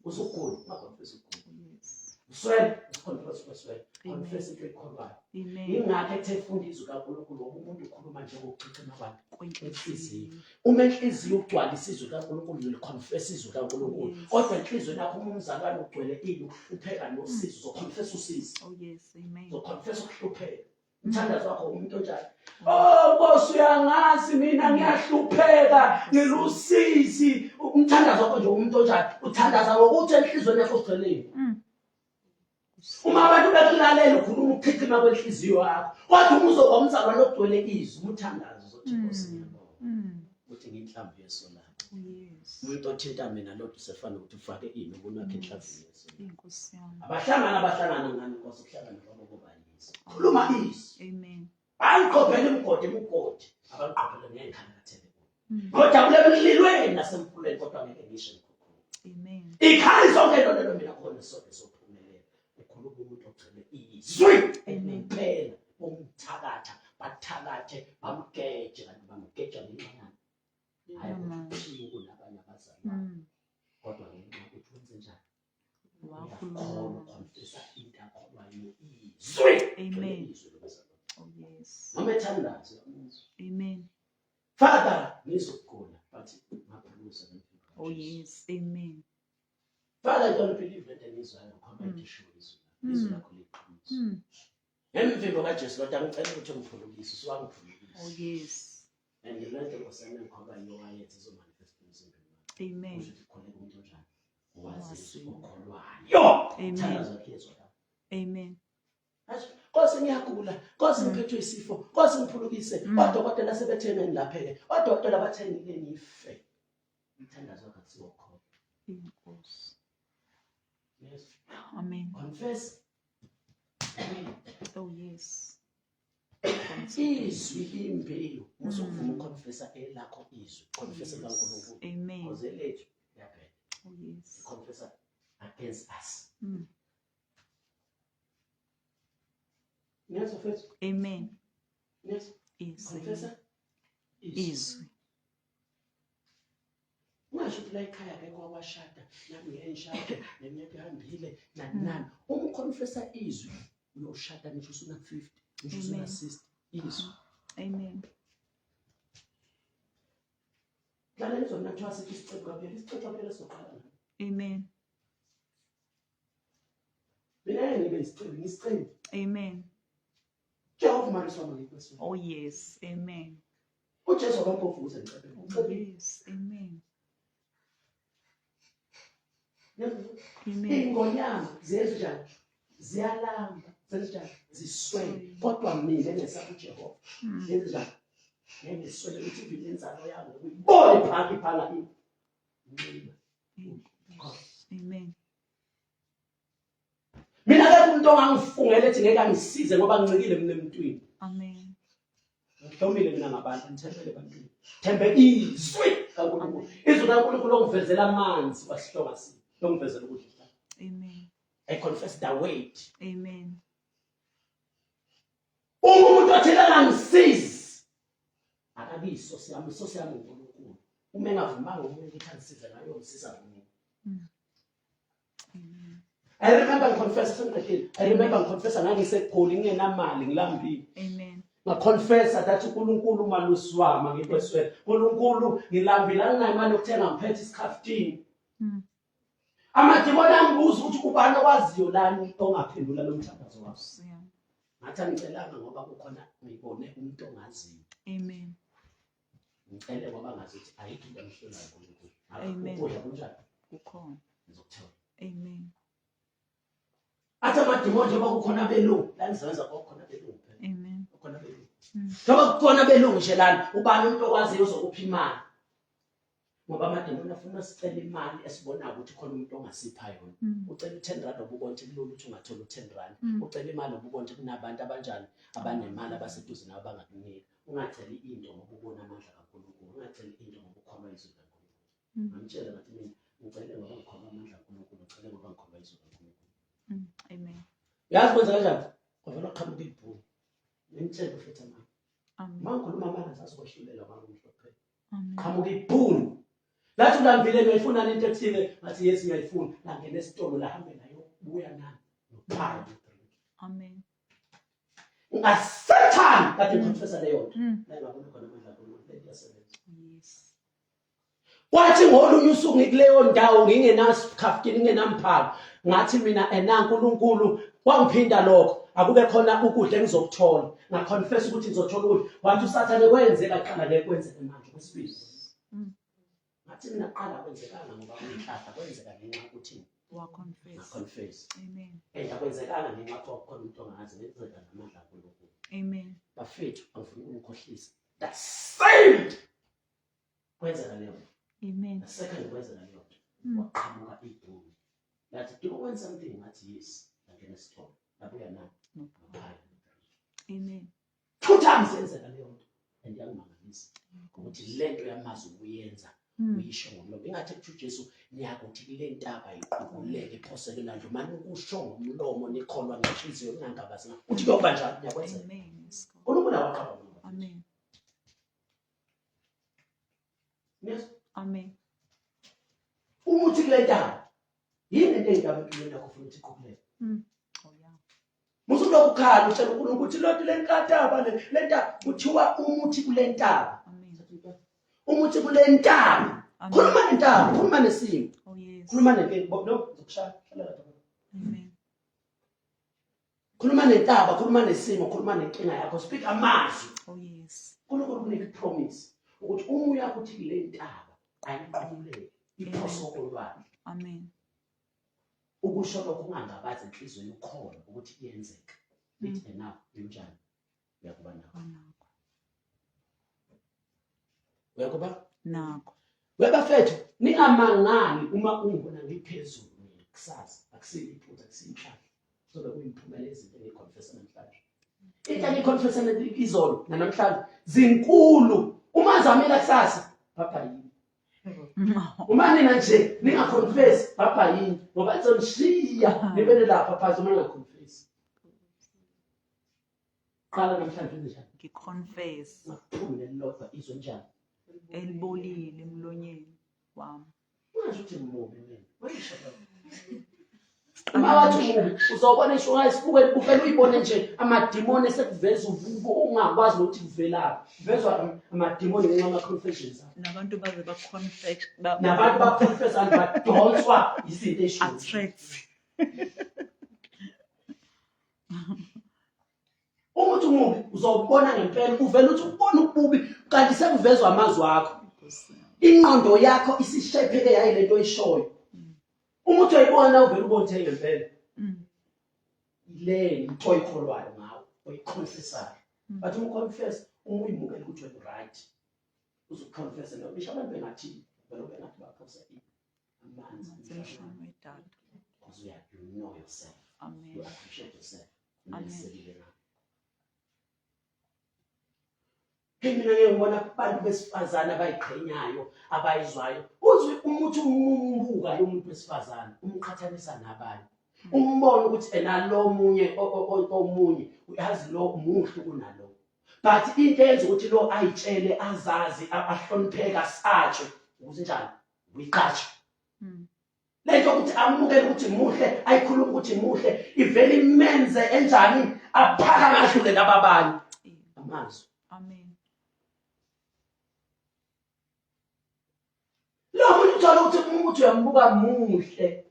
Usugula, confess ugula. Oh, yes. Uswele, confess uswele. Confess into ekholwayo. Amen. Ingakho ethe funda izwi kaNkulunkulu ngoba umuntu ukhuluma nje ngokuchithima abantu enhliziyo. Kwenhliziyo. Uma enhliziyo ugcwalisa izwi kaNkulunkulu uliconfess izwi kaNkulunkulu. Yes. Kodwa enhliziyweni yakho uma umzalwane ugcwele ini ukuhlupheka nosizo uzoconfess usizo. Oh, yes. Amen. Uzoconfess ukuhlupheka. Umthandazo wakho umuntu onjani? Oh Nkosi uyangazi mina ngiyahlupheka ngilusizi. Umthandazo wakho nje umuntu onjani? Uthandaza ngokuthi enhliziyweni yakho ugcwele. Uma abantu bekulalela ukhuluma ukuchithima kwenhliziyo yakho kodwa uma uzoba umzalwane ogcwele izwi umthandazo uzothi Nkosi ngiyabonga ukuthi nginhlamvu yeso lakho. Yes. Umuntu othinta mina lodwa usefana ukuthi ufake ini ubona wakhe enhlamvini yeso. Inkosi yami. Abahlangana ngani Nkosi kuhlangana kwabo kubayizwe. Khuluma izwi. Amen. Ayiqophele umgodi abanqophele ngekhangathele. Kodwa kule mlilweni nasemfuleni kodwa ngeke ngisho ngikukhulu. Amen. Ikhali zonke lolo mina khona sonke sophumelela. Ukhuluma umuntu ogcwele izwi. Impela umthakatha bathakathe bamgeje kanti bamgeja ngenxa ayikuphiwa kunabanye abazalwane. Kodwa ngenxa ukuthi wenze njani? Wakhuluma. Confessa into akholwayo izwi. Amen. Oh, yes. Amethandazo. Amen. Father, ngizokugula but ngaphuza ngempilo. Oh, yes. Amen. Father, I don't believe that ngizwayo ngoba ngisho izwi. Izwi lakho liqiniso. Emvimbo kaJesu kodwa ngicela ukuthi ngiphulukise, siwangiphulukise. Oh, yes. Ngilento ngosana ngoba yowayethi izomanifest emzimbeni wakho. Amen. Ukuthi khona umuntu onjani? Wazi ukholwayo. Amen. Amen. Nkosi ngiyagula, Nkosi ngiphethwe isifo, Nkosi ngiphulukise. Odokotela sebethene ngilapheke. Odokotela bathengile ngife. Umthandazo wakho akusiwokhona. Inkosi. Yes. Amen. Confess. Oh, yes. Izwi imbewu. Musuvuma uconfessa elakho izwi. Confessa kaNkulunkulu. Amen. Because elethu yaphela. Oh, yes. Confessa against us. Yes, of Amen. yes. Izwi. Confessa. Izwi. Ungasho ukuthi la ekhaya ke kwawashada nami ngiyeshada neminyaka ihambile nani. Uma uconfessa izwi uyoshada ngisho usuna 50 ngisho usuna 60 izwi. Amen. Dlala izona kuthiwa sithi isicelo phela soqala. Amen. Mina ngibe isicelo. Amen. Jehova manje soma ngekwesi. Oh, yes. Amen. uJesu akampofuza ngicela. Oh, yes. Amen. Amen. Ingonyama zenjani? Ziyalamba, zenjani? Ziswele. Kodwa mina ngesaba uJehova. Zenjani? Ngiswele ukuthi ivile inzalo yami ukuyibona phanga ini. Ngiba. Amen. Mina ke umuntu ongangifungela ethi ngeke angisize ngoba ngincikile mina emntwini. Amen. Ngihlomile mina ngabantu ngithembele ebantwini. Thembe izwi kaNkulunkulu. Izwi kaNkulunkulu ongivezela amanzi wasihlonga sithi. Longivezela ukudla. Amen. I confess the weight. Amen. Umuntu othela angisizi. Akabiso siyami uNkulunkulu. Uma engavumanga umuntu ukuthi angisize ngayo ngisiza mina. Amen. I remember ngiconfessa ngangiseGoli ngingenamali ngilambile. Amen. Ngaconfessa that uNkulunkulu umalusi wami ngikweswele. uNkulunkulu ngilambile anginayo yokuthenga ngiphethe isikhaftini. Amadimoni angibuza ukuthi kubani okwaziyo lani ongaphendula lo mthandazo wakho. Ngathi angicelanga ngoba kukhona ngibone umuntu ongaziyo. Amen. Ngicele ngoba ngazi ukuthi ayikho into emhlolayo uNkulunkulu. Amen. Ukudla kunjani? Kukhona. Ngizokuthola. Amen. Athi amadimoni njengoba kukhona abelungu la ngisebenza khona abelungu phela. Amen. Kukhona abelungu. Njengoba kukhona abelungu nje lana ubani umuntu okwaziyo uzokupha imali. Ngoba amadimoni afuna sicela imali esibona ukuthi khona umuntu ongasipha yona. Ucela u10 ububona ukuthi kulolu ukuthi ungathola u10. Ucela imali ububona ukuthi kunabantu abanjani abanemali abaseduze nabo bangakunika. Ungacela into ngoba ubona amandla kaNkulunkulu. Ungacela into ngoba ukholwa izwi kaNkulunkulu. Ngitshela ngathi mina ngicela ngoba ngikholwa amandla kaNkulunkulu, ngicela ngoba ngikholwa izwi kaNkulunkulu. Amen. Yazi kwenza kanjani? Kwavela qhamuka ibhulu. Ngimtshela futhi mama. Amen. Mangikhuluma amanga sasikhohlulela mangumhlophe. Amen. Qhamuka ibhulu. Lathi ulambile ngiyifuna into ethile ngathi yes ngiyayifuna. La ngene esitolo la hambe nayo buya nami. Nophaya drink. Amen. Ungasathani kade ngiconfessa leyo nto. La ngabona khona amandla kaNkulunkulu leyasebenza. Yes. Kwathi ngolunye usuku ngikuleyo ndawo ngingenasikhaftini ngingenamphako. Ngathi mina enaNkulunkulu wangiphinda lokho. Akube khona ukudla engizokuthola. Ngaconfess ukuthi ngizothola ukudla. Wathi uSathane kwenzeka qala lekwenzeke manje kwesibili. Ngathi mina qala kwenzekanga ngoba unhlahla kwenzeka ngenxa ukuthi Confess. confess. Amen. Akwenzekanga ngenxa yokuthi khona umuntu ongazi ngenzeka ngamandla kaNkulunkulu. Amen. Bafethu angifuni ukukhohlisa. That saved. Kwenzeka leyo. Amen. The second kwenzeka leyo. Waqhamuka ibhulu. Lathi do you want something ngathi yes. Ngene esitolo. Labuya nami. Nophaya. Amen. 2 times yenzeka leyo nto. And yangimangalisa. Ukuthi lento yamazwi uyenza. Uyisho ngomlomo. Ingathi uJesu niyakuthi kule ntaba iqhubuleke iphoseke landlu manje ukusho ngomlomo nikholwa ngenhliziyo ningangabazi uthi kuyoba njani niyakwenza. Amen. uNkulunkulu awaqaba. Amen. Yes. Amen. Umuthi kule ntaba yini into engaba kule ntaba ufuna ukuthi iqhubuleke. Oh yeah. Musulo ukukhala ucela uNkulunkulu ukuthi lo le nkataba le ntaba kuthiwa umuthi kule ntaba. Amen. Umuthi kule ntaba. Khuluma nentaba, khuluma nesimo. Oh yes. Khuluma nenkinga, no, zokushaya, hlala lapha. Amen. Khuluma nentaba, khuluma nesimo, khuluma nenkinga yakho. Speak amazwi. Oh yes. uNkulunkulu kunika ipromise ukuthi uma uya kuthi le ntaba ayiqhubuleke iphosoko lwakhe. Amen. Ukusho lokho ungangabazi enhlizweni ukhona ukuthi kuyenzeka. Lithi enough njani? Uyakuba nakho. Uyakuba Nakho. webafethu ningamangali uma ungibona ngiphezulu kusasa akusile iphutha akusinhlahla. Sobe kuyimphumela izinto engiconfessa namhlanje. Into engiconfessa izolo namhlanje zinkulu. Uma zamela kusasa papa yini? Uma nina nje ningaconfess papa yini? Ngoba izonishiya nibele lapha phansi uma ningaconfess. Qala namhlanje njani? Ngiconfess. Ngaphumule lodwa izwe njani? Elibolile emlonyeni wami. Ungasho ukuthi ngimobe mina. Wayisho lapho. Uma wathi uzobona isho ngayisibuke uvela uyibone nje amadimoni esekuveza uvuko ungakwazi ukuthi kuvelaphi. Vezwa amadimoni ngenxa ama confessions. Nabantu baze baconfess. Nabantu baconfess and badonswa izinto esho. Attract. Umuthi umubi uzobona ngempela uvela uthi ubona ububi kanti sekuvezwa amazwi akho. Ingqondo yakho isishepheke yayi lento oyishoyo. Umuthi uyibona uvela ubone ngempela. Le into oyikholwayo ngawo oyiconfessayo. But uma confess umuyimukela ukuthi we right. Uzoconfess no bisho abantu bengathi vele bengathi baphosa amanzi. Emhlabeni wedala. Because you know yourself. Amen. You appreciate yourself. Amen. Nelisebile na. Mina ngeke ngibona abantu besifazana abayiqhenyayo, abayizwayo. Uthi umuntu umbuka lo muntu wesifazana, umqhathanisa nabanye. Umbona ukuthi enalo omunye uyazi lo muhle kunalo. But into eyenza ukuthi lo ayitshele azazi ahlonipheka satshwe ukuthi njani uyiqhatsha. Lento ukuthi amukele ukuthi muhle ayikhuluma ukuthi muhle ivele imenze enjani aphaka ngahlule lababanye amazwi. Amen. Lo muntu uthola ukuthi umuntu uyambuka muhle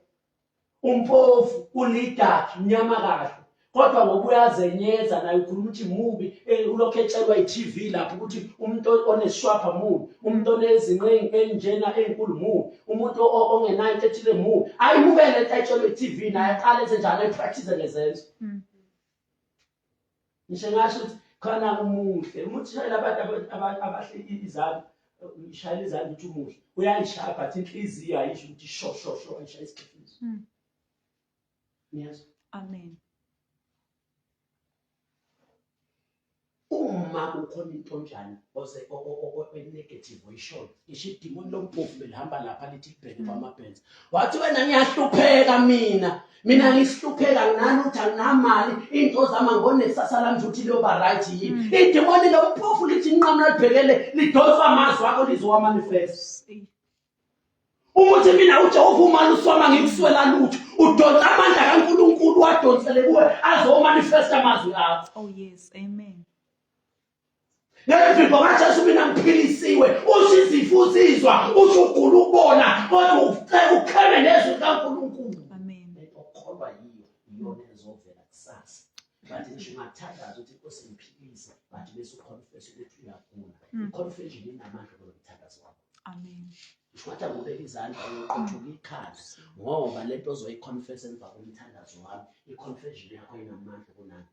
umphofu ulidaki mnyama kahle kodwa ngoba uyazenyeza naye ukhuluma ukuthi mubi ulokho etshelwa iTV lapho ukuthi umuntu oneshwapha mubi umuntu onezinqe enjena enkulu mubi umuntu ongenayo into ethile mubi ayimukele into etshelwa iTV naye aqale enze njalo epractice lezenzo. Ngisho ngasho ukuthi khona umuhle umuntu shayela abantu abahle izandla ngishayela izandla ukuthi umuhle uyayishaya but inhliziyo ayisho ukuthi sho ayishaya isiqifiso. Yes. Amen. Uma kukhona into njani negative oyishoyo ngisho idimoni lomphofu belihamba lapha lithi kubheke kwamabhenzi wathi wena ngiyahlupheka mina ngisihlupheka nginalutho anginamali into zami ngonesasa lami ukuthi liyoba right yini idimoni lomphofu lithi inqamla libhekele lidonsa amazwi akho lizowa manifest. Umuthi mina uJehova uma lusoma ngikuswela lutho udonsa amandla kaNkulunkulu wadonsele kuwe azo manifest amazwi akho. Oh yes. Amen. Ngemva kwaJesu mina ngiphilisiwe usizifo uzizwa usugula ukubona kodwa ukheme nezwi kaNkulunkulu. Amen. Lento okholwa yiyona ezovela kusasa. Bathi ngisho ungathandaza ukuthi Inkosi imphilise bathi bese uconfess ukuthi uyagula. Confession inamandla kulomthandazo wakho. Amen. Ngisho ngibeka izandla uyoqothula ikhanda ngoba lento ozoyiconfess emva komthandazo wami iconfession yakho inamandla kunani.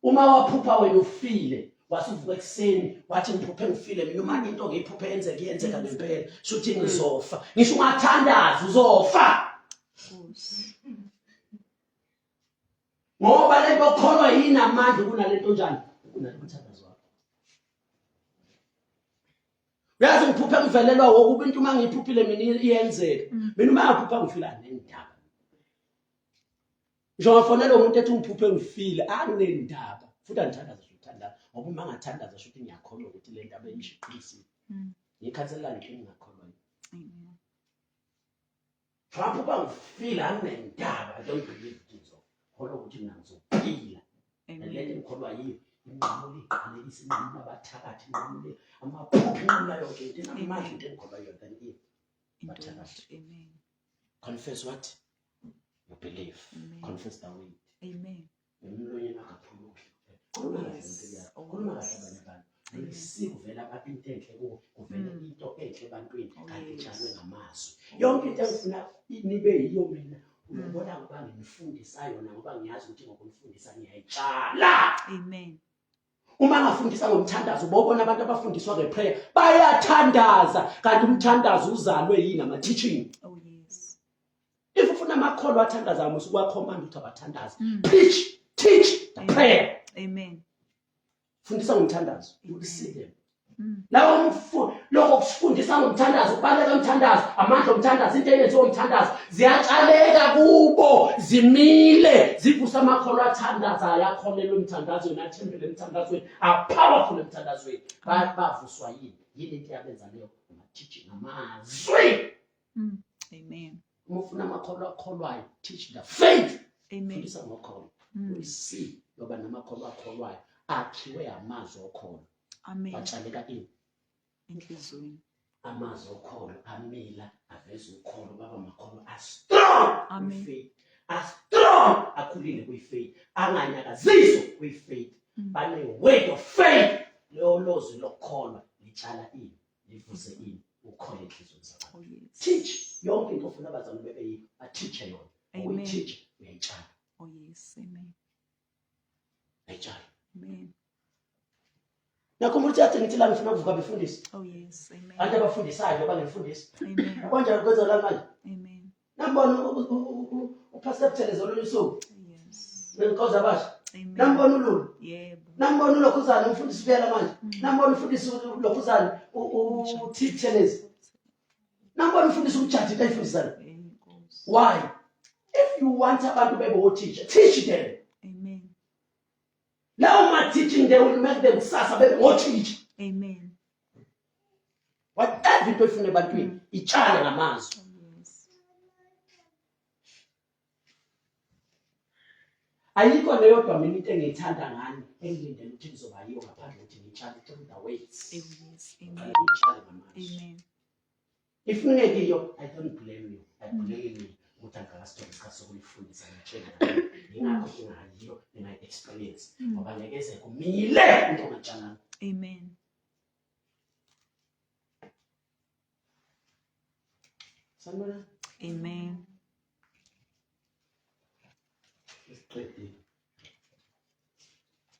Uma waphupha wena ufile wasuvuka ekseni wathi ngiphuphe ngifile mina uma into ngiyiphuphe yenzeka ngempela shuthi ngizofa ngisho ungathandaza uzofa. Ngoba lento okholwa yini amandla kunalento njani kunalomthandazo wakho. Uyazi ngiphuphe ngivelelwa wokuba into uma ngiyiphuphile mina iyenzeka mina uma ngaphupha ngifila nendaba. Njengofonela umuntu ethi ngiphuphe ngifile anginendaba futhi angithandaza ukuthandaza ngoba uma ngathandaza futhi ngiyakholwa ukuthi le ndaba eyishiqisile. Ngikhathalela nje ngingakholwa. Amen. Phupha ngifile anginendaba I don't believe it so. Kholwa ukuthi mina ngizophila. Lento ngikholwa yiyo inqamulo iqale isinqamulo abathakathi inqamulo amaphupho inqamulo yonke into inamandla into engikholwa yona than if bathakathi. Amen. Confess what you believe. Amen. Confess the word. Amen. Emlonyeni akaphuluki. Khuluma kahle khuluma kahle abanye abantu. Lisikuvela abantu into enhle kuwo kuvela into enhle ebantwini kanti itshalwe ngamazwi. Yonke into engifuna nibe yiyo mina uyabona ngoba ngifundisa yona ngoba ngiyazi ukuthi ngokunifundisa ngiyayitshala. Amen. Uma ngafundisa ngomthandazo bobona abantu abafundiswa ngeprayer bayathandaza kanti umthandazo uzalwe yini ama teaching. Oh yes. If ufuna amakholwa athandaza musukwakhomanda ukuthi abathandaze. Teach the prayer. Amen. Fundisa ngomthandazo. You will see them. Lawo lokho kusifundisa ngomthandazo kubaleka umthandazo amandla omthandazo into eyenziwa umthandazo ziyatshaleka kubo zimile zivusa amakholwa athandazayo akholelwe umthandazo nathembele emthandazweni apowerful emthandazweni bavuswa yini into yabenza leyo teaching amazwi. Amen. Ufuna amakholwa akholwayo teach the faith. Amen. Fundisa ngokholwa we see yoba namakholwa akholwayo akhiwe amazwi okholwa. Amen. Batshaleka Enhlizweni. Amazwi okholo amila aveza ukholo baba makholo strong. Amen. Faith strong akhulile kwi-faith anganyakaziswa kwi-faith bane word of faith lo lozwi lokholwa litshala ini livuse ini ukhole enhlizweni zakho. Oh yes. Teach yonke into ofuna abazali bebe teacher yona. Amen. Teach uyayitshala. Oh yes. Amen. Uyayitshala. Amen. Nakho umuntu yathi ngithi la ngifuna ukuvuka befundisa. Oh yes. Amen. Abantu abafundisayo bangifundisa. Amen. Kanjani kwenza la manje? Amen. Nabo nambona uPastor Theleza ololusuku. Yes. Ngenkoza abasha. Amen. Nambona ululu. Yebo. Nambona uLokhuzana umfundisi uyela manje. Nambona umfundisi uLokhuzana uTheleza. Nambona umfundisi uJathi kayifundisana. Enkosi. Why? If you want abantu bebe teacher, teach them. Amen. Now my teaching, they will make them sasa bebe teacher. Amen. Whatever into ifune ebantwini, itshale ngamazwi. Yes. Ayikho leyodwa mina into engiyithanda ngani engilindele ukuthi ngizoba yiyo ngaphandle ukuthi ngitshale through the weights. Yes. Amen. Ngitshale ngamazwi. Amen. If ngingekiyo, I don't blame you. I blame you. Ukuthi angakasithola isikhathi sokuyifundisa ngitshela. Ingakho ngingayiyo, ngina-experience. Ngoba ngeke kumile into ongatshalanga. Amen. Sanibona? Amen.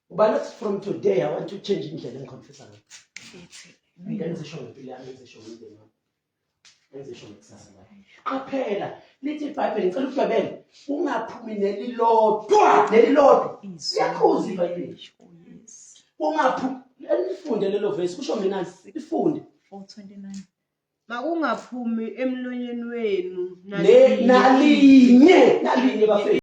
But from today, I want to change indlela engiconfessa ngayo. Amen. Ngenzisho ngempilo yami, ngenzisho ngomndeni wami. Ngenzisho ngekusasa lami. Qaphela, lithi iBhayibheli ngicela ukubabela, ungaphumi nelilodwa. Siyakhuza iBhayibheli. Oh yes. Ungaphumi, lifunde lelo verse, kusho mina lifunde. 4:29. Makungaphumi emlonyeni wenu Nalinye bafethu.